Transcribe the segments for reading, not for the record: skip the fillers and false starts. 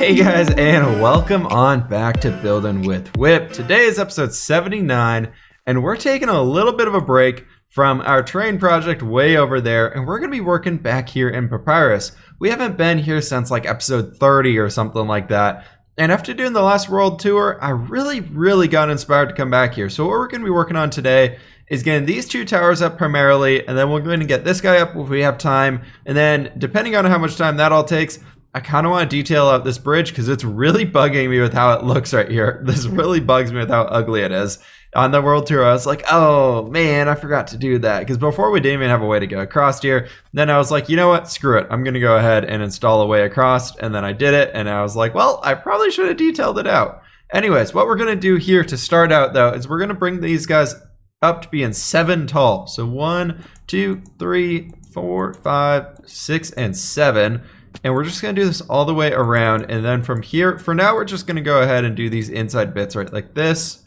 Hey guys, and welcome on back to Building with Whip. Today is episode 79, and we're taking a little bit of a break from our terrain project way over there, and we're going to be working back here in Papyrus. We haven't been here since like episode 30 or something like that, and after doing the last world tour, I really got inspired to come back here. So what we're going to be working on today is getting these two towers up primarily, and then we're going to get this guy up if we have time, and then depending on how much time that all takes, I kind of want to detail out this bridge because it's really bugging me with how it looks right here. This really bugs me with how ugly it is. On the world tour, I was like, oh man, I forgot to do that. Because before we didn't even have a way to go across here. Then I was like, you know what? Screw it. I'm going to go ahead and install a way across. And then I did it. And I was like, well, I probably should have detailed it out. Anyways, what we're going to do here to start out though, is we're going to bring these guys up to being 7 tall. So 1, 2, 3, 4, 5, 6, and 7. And we're just going to do this all the way around. And then from here, for now, we're just going to go ahead and do these inside bits right like this.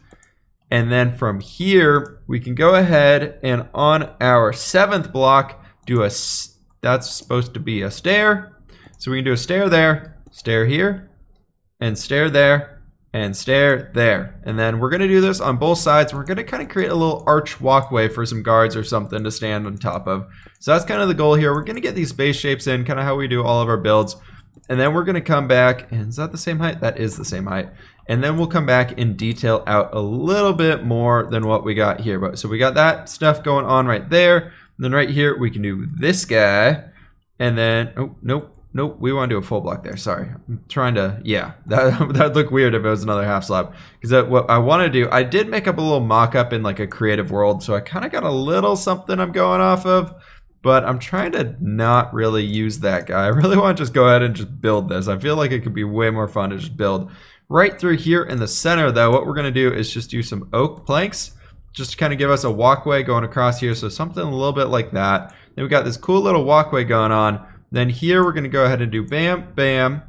And then from here, we can go ahead and on our 7th block, do a, that's supposed to be a stair. So we can do a stair there, stair here, and stair there, and stair there. And then we're going to do this on both sides. We're going to kind of create a little arch walkway for some guards or something to stand on top of. So that's kind of the goal here. We're going to get these base shapes in, kind of how we do all of our builds. And then we're going to come back, and is that the same height? That is the same height. And then we'll come back and detail out a little bit more than what we got here. But so we got that stuff going on right there. And then right here, we can do this guy. And then, oh, nope. Nope, we want to do a full block there. Sorry. I'm trying to, yeah, that'd look weird if it was another half slab. Because what I want to do, I did make up a little mock-up in like a creative world. So I kind of got a little something I'm going off of. But I'm trying to not really use that guy. I really want to just go ahead and just build this. I feel like it could be way more fun to just build. Right through here in the center though, what we're going to do is just do some oak planks. Just to kind of give us a walkway going across here. So something a little bit like that. Then we got this cool little walkway going on. Then here we're going to go ahead and do bam, bam,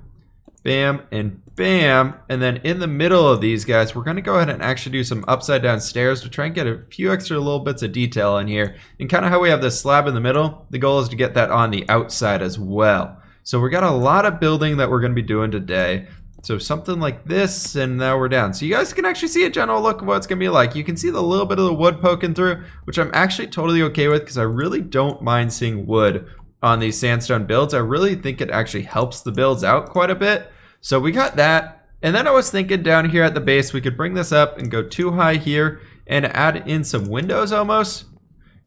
bam, and bam. And then in the middle of these guys, we're going to go ahead and actually do some upside down stairs to try and get a few extra little bits of detail in here. And kind of how we have this slab in the middle, the goal is to get that on the outside as well. So we got a lot of building that we're going to be doing today. So something like this, and now we're down. So you guys can actually see a general look of what it's going to be like. You can see the little bit of the wood poking through, which I'm actually totally okay with because I really don't mind seeing wood on these sandstone builds. I really think it actually helps the builds out quite a bit. So we got that. And then I was thinking down here at the base, we could bring this up and go too high here and add in some windows almost.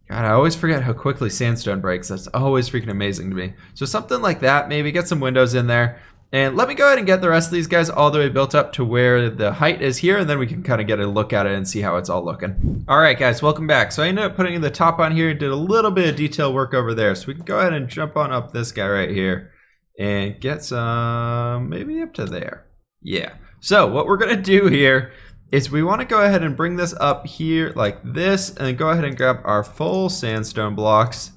God, I always forget how quickly sandstone breaks. That's always freaking amazing to me. So something like that, maybe get some windows in there. And let me go ahead and get the rest of these guys all the way built up to where the height is here, and then we can kind of get a look at it and see how it's all looking. All right, guys, welcome back. So I ended up putting the top on here, did a little bit of detail work over there. So we can go ahead and jump on up this guy right here and get some, maybe up to there. Yeah. So what we're going to do here is we want to go ahead and bring this up here like this, and then go ahead and grab our full sandstone blocks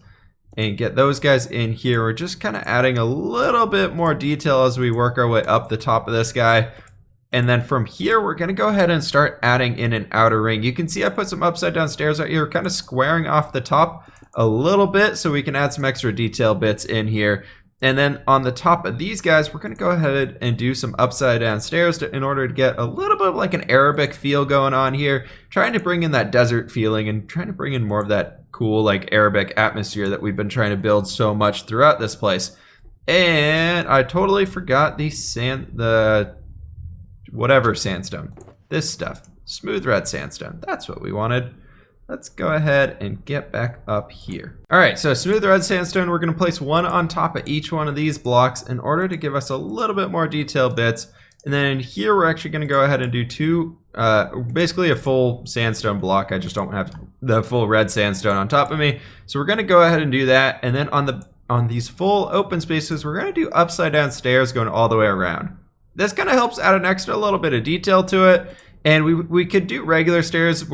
and get those guys in here. We're just kind of adding a little bit more detail as we work our way up the top of this guy. And then from here, we're going to go ahead and start adding in an outer ring. You can see I put some upside down stairs right here, kind of squaring off the top a little bit so we can add some extra detail bits in here. And then on the top of these guys, we're going to go ahead and do some upside down stairs in order to get a little bit of like an Arabic feel going on here. Trying to bring in that desert feeling and trying to bring in more of that cool like Arabic atmosphere that we've been trying to build so much throughout this place. And I totally forgot the whatever sandstone. This stuff. Smooth red sandstone. That's what we wanted. Let's go ahead and get back up here. All right, so smooth red sandstone, we're gonna place one on top of each one of these blocks in order to give us a little bit more detailed bits. And then in here, we're actually gonna go ahead and do two, basically a full sandstone block. I just don't have the full red sandstone on top of me. So we're gonna go ahead and do that. And then on these full open spaces, we're gonna do upside down stairs going all the way around. This kind of helps add an extra little bit of detail to it. And we could do regular stairs.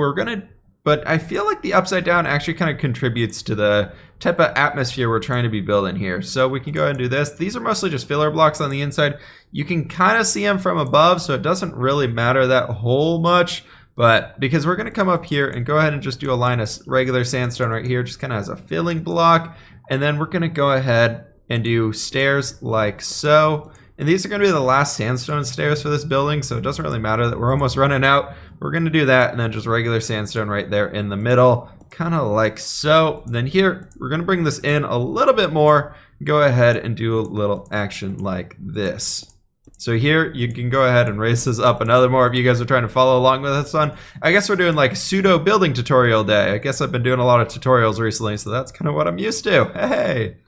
But I feel like the upside down actually kind of contributes to the type of atmosphere we're trying to be building here. So we can go ahead and do this. These are mostly just filler blocks on the inside. You can kind of see them from above, so it doesn't really matter that whole much. But because we're going to come up here and go ahead and just do a line of regular sandstone right here, just kind of as a filling block. And then we're going to go ahead and do stairs like so. And these are going to be the last sandstone stairs for this building, so it doesn't really matter that we're almost running out. We're going to do that, and then just regular sandstone right there in the middle, kind of like so. Then here, we're going to bring this in a little bit more. Go ahead and do a little action like this. So here, you can go ahead and raise this up another more if you guys are trying to follow along with this one. I guess we're doing like pseudo building tutorial day. I guess I've been doing a lot of tutorials recently, so that's kind of what I'm used to. Hey!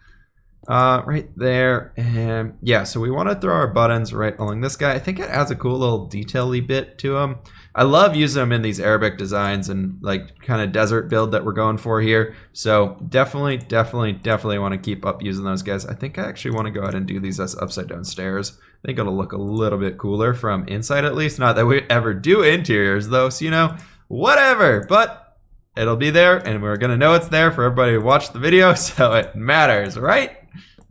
Right there, and yeah, so we want to throw our buttons right along this guy. I think it adds a cool little detail-y bit to him. I love using them in these Arabic designs and like kind of desert build that we're going for here. So definitely want to keep up using those guys. I think I actually want to go ahead and do these as upside down stairs. I think it'll look a little bit cooler from inside at least. Not that we ever do interiors though, so you know, whatever. But it'll be there and we're gonna know it's there for everybody who watched the video, so it matters, right?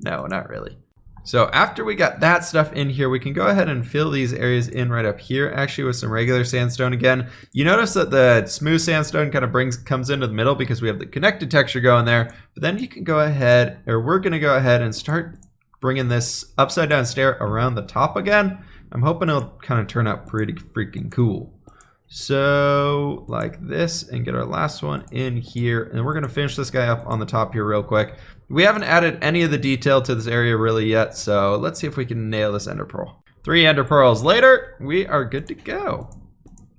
No, not really. So after we got that stuff in here, we can go ahead and fill these areas in right up here, actually with some regular sandstone again. You notice that the smooth sandstone kind of comes into the middle because we have the connected texture going there. But then you can go ahead, or we're gonna go ahead and start bringing this upside down stair around the top again. I'm hoping it'll kind of turn out pretty freaking cool. So like this, and get our last one in here, and we're gonna finish this guy up on the top here real quick. We haven't added any of the detail to this area really yet, so let's see if we can nail this ender pearl. 3 ender pearls later, we are good to go.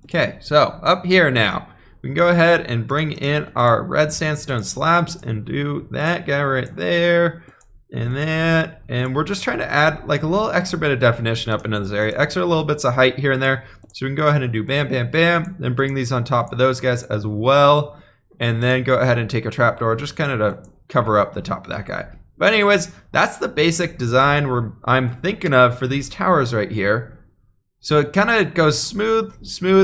Okay, so up here now, we can go ahead and bring in our red sandstone slabs and do that guy right there. And that, and we're just trying to add like a little extra bit of definition up into this area, extra little bits of height here and there. So we can go ahead and do bam, bam, bam, then bring these on top of those guys as well. And then go ahead and take a trapdoor just kind of to cover up the top of that guy. But anyways, that's the basic design I'm thinking of for these towers right here. So it kind of goes smooth,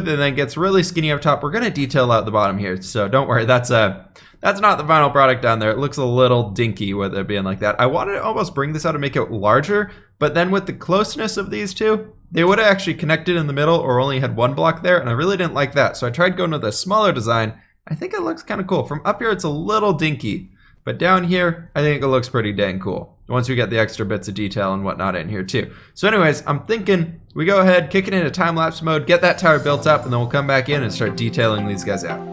and then gets really skinny up top. We're gonna detail out the bottom here, so don't worry, that's not the final product down there. It looks a little dinky with it being like that. I wanted to almost bring this out and make it larger, but then with the closeness of these two, they would have actually connected in the middle or only had one block there, and I really didn't like that. So I tried going with a smaller design. I think it looks kind of cool. From up here, it's a little dinky, but down here, I think it looks pretty dang cool. Once we get the extra bits of detail and whatnot in here too. So anyways, I'm thinking we go ahead, kick it into time-lapse mode, get that tower built up, and then we'll come back in and start detailing these guys out.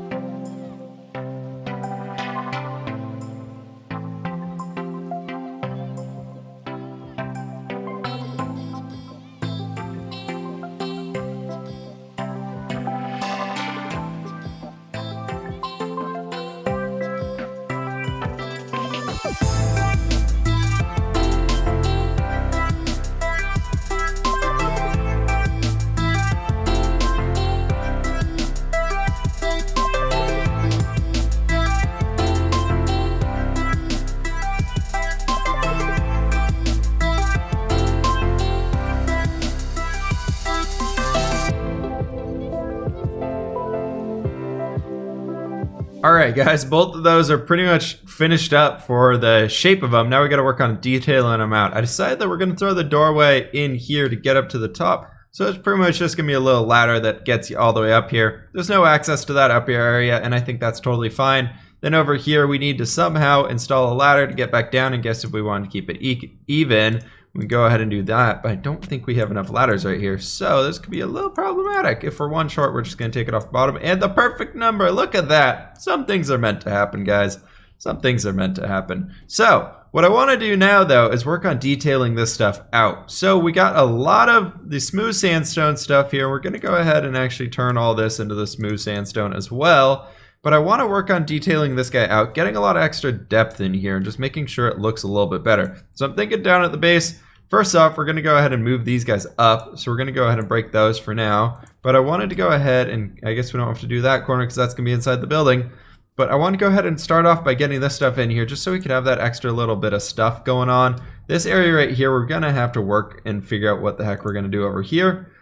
Alright guys, both of those are pretty much finished up for the shape of them. Now we got to work on detailing them out. I decided that we're going to throw the doorway in here to get up to the top. So it's pretty much just going to be a little ladder that gets you all the way up here. There's no access to that up here area, and I think that's totally fine. Then over here we need to somehow install a ladder to get back down, and guess if we want to keep it even, we can go ahead and do that, but I don't think we have enough ladders right here, so this could be a little problematic. If we're one short, we're just going to take it off the bottom, and the perfect number, look at that. Some things are meant to happen, guys. Some things are meant to happen. So what I want to do now though is work on detailing this stuff out. So we got a lot of the smooth sandstone stuff here. We're going to go ahead and actually turn all this into the smooth sandstone as well. But I want to work on detailing this guy out, getting a lot of extra depth in here and just making sure it looks a little bit better. So I'm thinking down at the base, first off, we're going to go ahead and move these guys up. So we're going to go ahead and break those for now. But I wanted to go ahead and I guess we don't have to do that corner because that's going to be inside the building. But I want to go ahead and start off by getting this stuff in here just so we could have that extra little bit of stuff going on. This area right here, we're going to have to work and figure out what the heck we're going to do over here.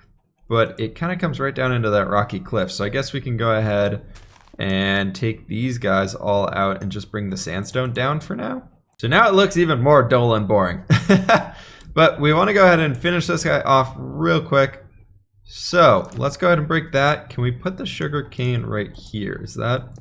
But it kind of comes right down into that rocky cliff. So I guess we can go ahead and take these guys all out and just bring the sandstone down for now. So now it looks even more dull and boring. But we want to go ahead and finish this guy off real quick. So let's go ahead and break that. Can we put the sugar cane right here? Is that?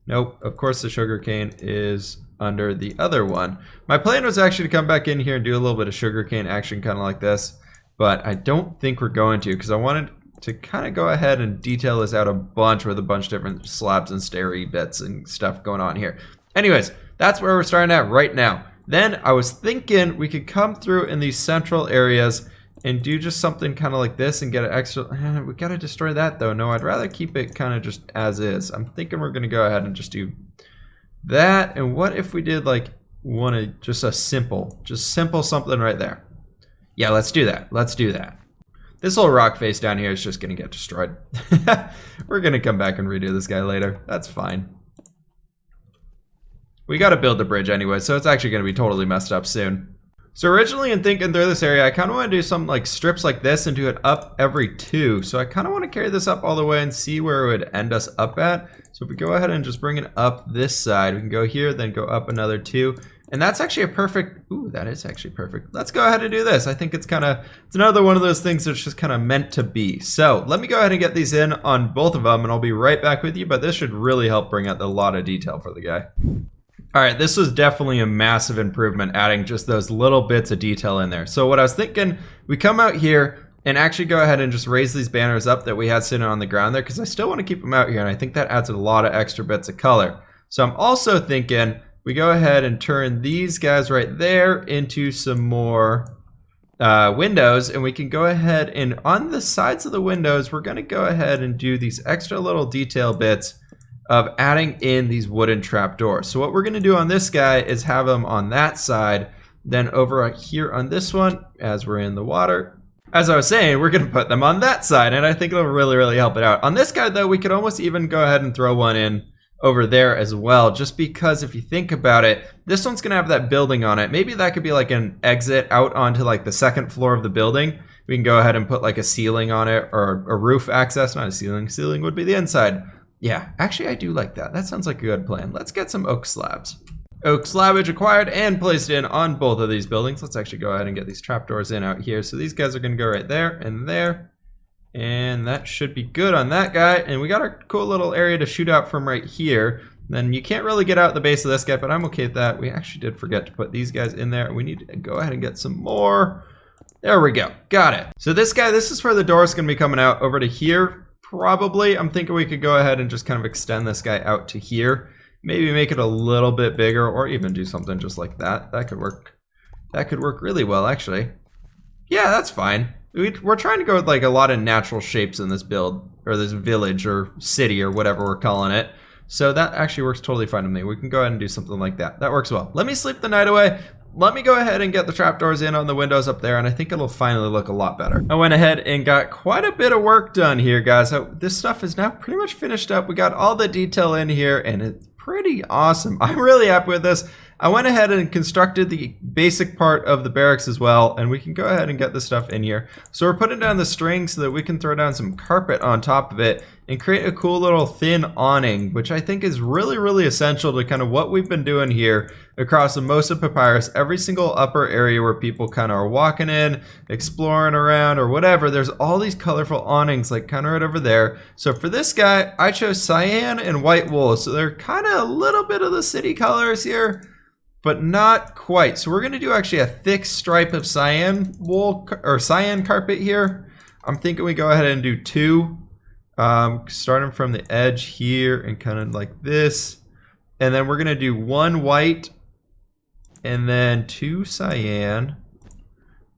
Nope. Of course the sugar cane is under the other one. My plan was actually to come back in here and do a little bit of sugarcane action kind of like this, but I don't think we're going to, because I wanted to kind of go ahead and detail this out a bunch with a bunch of different slabs and starry bits and stuff going on here. Anyways, that's where we're starting at right now. Then I was thinking we could come through in these central areas and do just something kind of like this and get an extra. We got to destroy that though. No, I'd rather keep it kind of just as is. I'm thinking we're going to go ahead and just do that. And what if we did like just simple something right there? Yeah, let's do that. Let's do that. This little rock face down here is just going to get destroyed. We're going to come back and redo this guy later. That's fine. We got to build the bridge anyway, so it's actually going to be totally messed up soon. So originally in thinking through this area, I kind of want to do some like strips like this and do it up every 2. So I kind of want to carry this up all the way and see where it would end us up at. So if we go ahead and just bring it up this side, we can go here, then go up another 2. And that's actually a perfect, ooh, that is actually perfect. Let's go ahead and do this. I think it's another one of those things that's just kind of meant to be. So let me go ahead and get these in on both of them and I'll be right back with you, but this should really help bring out a lot of detail for the guy. All right, this was definitely a massive improvement, adding just those little bits of detail in there. So what I was thinking, we come out here and actually go ahead and just raise these banners up that we had sitting on the ground there, because I still want to keep them out here, and I think that adds a lot of extra bits of color. So I'm also thinking we go ahead and turn these guys right there into some more windows, and we can go ahead and on the sides of the windows, we're going to go ahead and do these extra little detail bits of adding in these wooden trapdoors. So what we're going to do on this guy is have them on that side, then over here on this one, as we're in the water, as I was saying, we're going to put them on that side, and I think it'll really help it out. On this guy though, we could almost even go ahead and throw one in over there as well, just because if you think about it, this one's going to have that building on it. Maybe that could be like an exit out onto like the 2nd floor of the building. We can go ahead and put like a ceiling on it, or a roof access, not a ceiling. Ceiling would be the inside. Yeah, actually I do like that. That sounds like a good plan. Let's get some oak slabs. Oak slabbage acquired and placed in on both of these buildings. Let's actually go ahead and get these trapdoors in out here. So these guys are going to go right there and there. And that should be good on that guy. And we got a cool little area to shoot out from right here. Then you can't really get out the base of this guy, but I'm okay with that. We actually did forget to put these guys in there. We need to go ahead and get some more. There we go. Got it. So this guy, this is where the door is going to be coming out over to here. Probably, I'm thinking we could go ahead and just kind of extend this guy out to here. Maybe make it a little bit bigger, or even do something just like that. That could work. That could work really well, actually. Yeah, that's fine. We're trying to go with like a lot of natural shapes in this build, or this village, or city, or whatever we're calling it. So that actually works totally fine with me. We can go ahead and do something like that. That works well. Let me sleep the night away. Let me go ahead and get the trapdoors in on the windows up there, and I think it'll finally look a lot better. I went ahead and got quite a bit of work done here, guys. So this stuff is now pretty much finished up. We got all the detail in here, and it's pretty awesome. I'm really happy with this. I went ahead and constructed the basic part of the barracks as well, and we can go ahead and get this stuff in here. So we're putting down the string so that we can throw down some carpet on top of it and create a cool little thin awning, which I think is really essential to kind of what we've been doing here across the most of Papyrus. Every single upper area where people kind of are walking in, exploring around, or whatever, there's all these colorful awnings like kind of right over there. So for this guy, I chose cyan and white wool, so they're kind of a little bit of the city colors here, but not quite. So we're going to do actually a thick stripe of cyan wool, or cyan carpet here. I'm thinking we go ahead and do 2, starting from the edge here and kind of like this. And then we're going to do 1 white and then 2 cyan.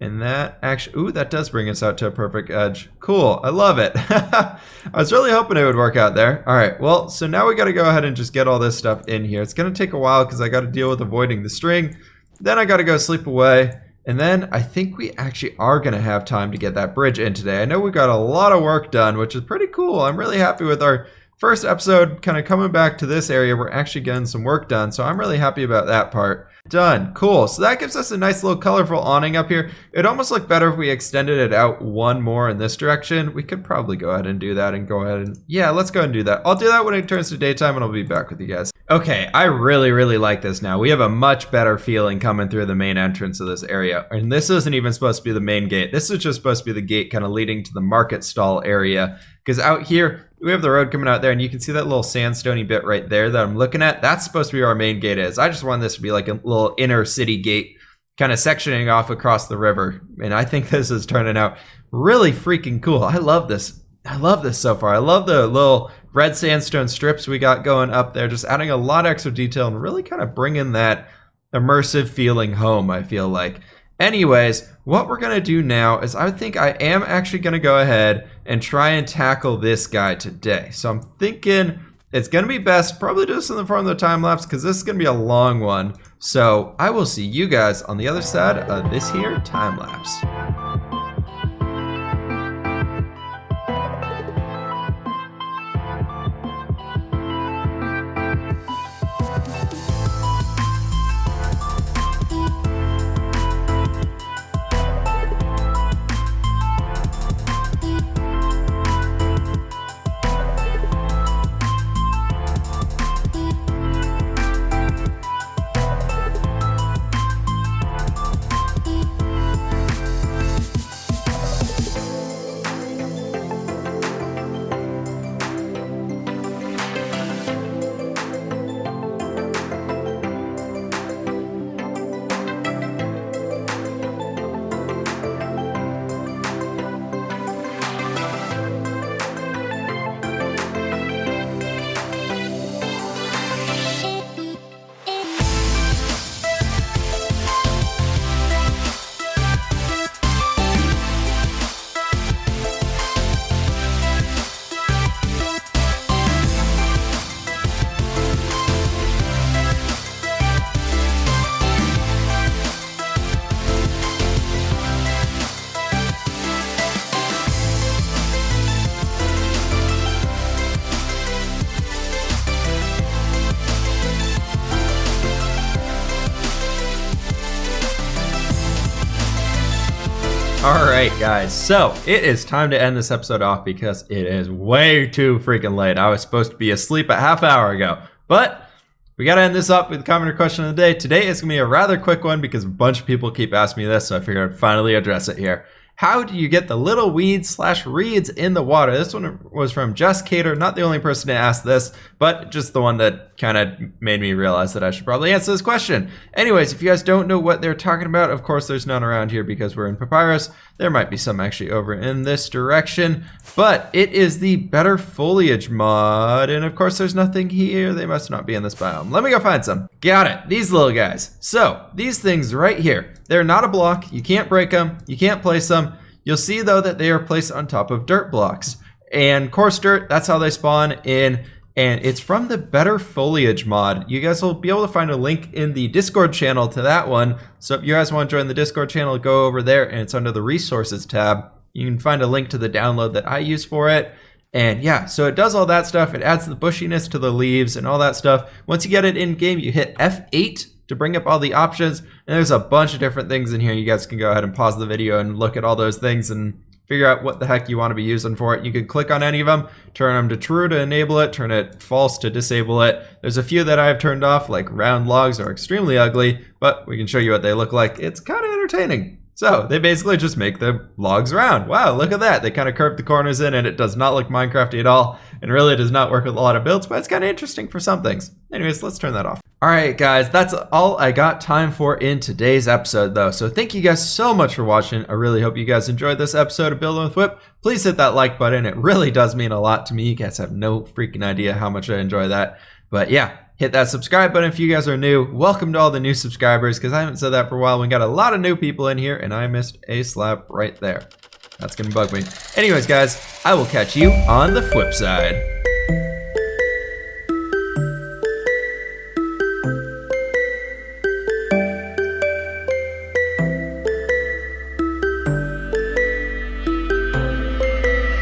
And that actually, ooh, that does bring us out to a perfect edge. Cool, I love it. I was really hoping it would work out there. All right, well, so now we got to go ahead and just get all this stuff in here. It's going to take a while because I got to deal with avoiding the string. Then I got to go sleep away. And then I think we actually are going to have time to get that bridge in today. I know we got a lot of work done, which is pretty cool. I'm really happy with our first episode, kind of coming back to this area. We're actually getting some work done, so I'm really happy about that part. Done. Cool. So that gives us a nice little colorful awning up here. It'd almost look better if we extended it out 1 more in this direction. We could probably go ahead and do that and go ahead and, yeah, let's go ahead and do that. I'll do that when it turns to daytime and I'll be back with you guys. Okay, I really like this now. We have a much better feeling coming through the main entrance of this area. And this isn't even supposed to be the main gate. This is just supposed to be the gate kind of leading to the market stall area. Because out here, we have the road coming out there, and you can see that little sandstony bit right there that I'm looking at. That's supposed to be where our main gate is. I just want this to be like a little inner city gate, kind of sectioning off across the river. And I think this is turning out really freaking cool. I love this. I love this so far. I love the little red sandstone strips we got going up there, just adding a lot of extra detail and really kind of bringing that immersive feeling home, I feel like. Anyways, what we're going to do now is I think I am actually going to go ahead and try and tackle this guy today. So I'm thinking it's going to be best probably do this in the form of the time lapse because this is going to be a long one. So I will see you guys on the other side of this here time lapse. Alright guys, so it is time to end this episode off because it is way too freaking late. I was supposed to be asleep a half hour ago, but we gotta end this up with the commenter question of the day. Today is gonna be a rather quick one because a bunch of people keep asking me this, so I figured I'd finally address it here. How do you get the little weeds / reeds in the water? This one was from Jess Cater, not the only person to ask this, but just the one that kind of made me realize that I should probably answer this question. Anyways, if you guys don't know what they're talking about, of course there's none around here because we're in Papyrus. There might be some actually over in this direction, but it is the Better Foliage mod, and of course there's nothing here. They must not be in this biome. Let me go find some. Got it, these little guys. So, these things right here, they're not a block. You can't break them, you can't place them. You'll see though that they are placed on top of dirt blocks. And coarse dirt, that's how they spawn in. And it's from the Better Foliage mod. You guys will be able to find a link in the Discord channel to that one. So if you guys want to join the Discord channel, go over there and it's under the resources tab. You can find a link to the download that I use for it. And yeah, so it does all that stuff. It adds the bushiness to the leaves and all that stuff. Once you get it in game, you hit F8 to bring up all the options. And there's a bunch of different things in here. You guys can go ahead and pause the video and look at all those things and figure out what the heck you want to be using for it. You can click on any of them, turn them to true to enable it, turn it false to disable it. There's a few that I've turned off, like round logs are extremely ugly, but we can show you what they look like. It's kind of entertaining. So they basically just make the logs round. Wow, look at that. They kind of curve the corners in and it does not look Minecrafty at all and really does not work with a lot of builds, but it's kind of interesting for some things. Anyways, let's turn that off. All right, guys, that's all I got time for in today's episode, though. So thank you guys so much for watching. I really hope you guys enjoyed this episode of Building with Whip. Please hit that like button. It really does mean a lot to me. You guys have no freaking idea how much I enjoy that. But yeah, hit that subscribe button if you guys are new. Welcome to all the new subscribers, because I haven't said that for a while. We got a lot of new people in here, and I missed a slap right there. That's gonna bug me. Anyways, guys, I will catch you on the flip side.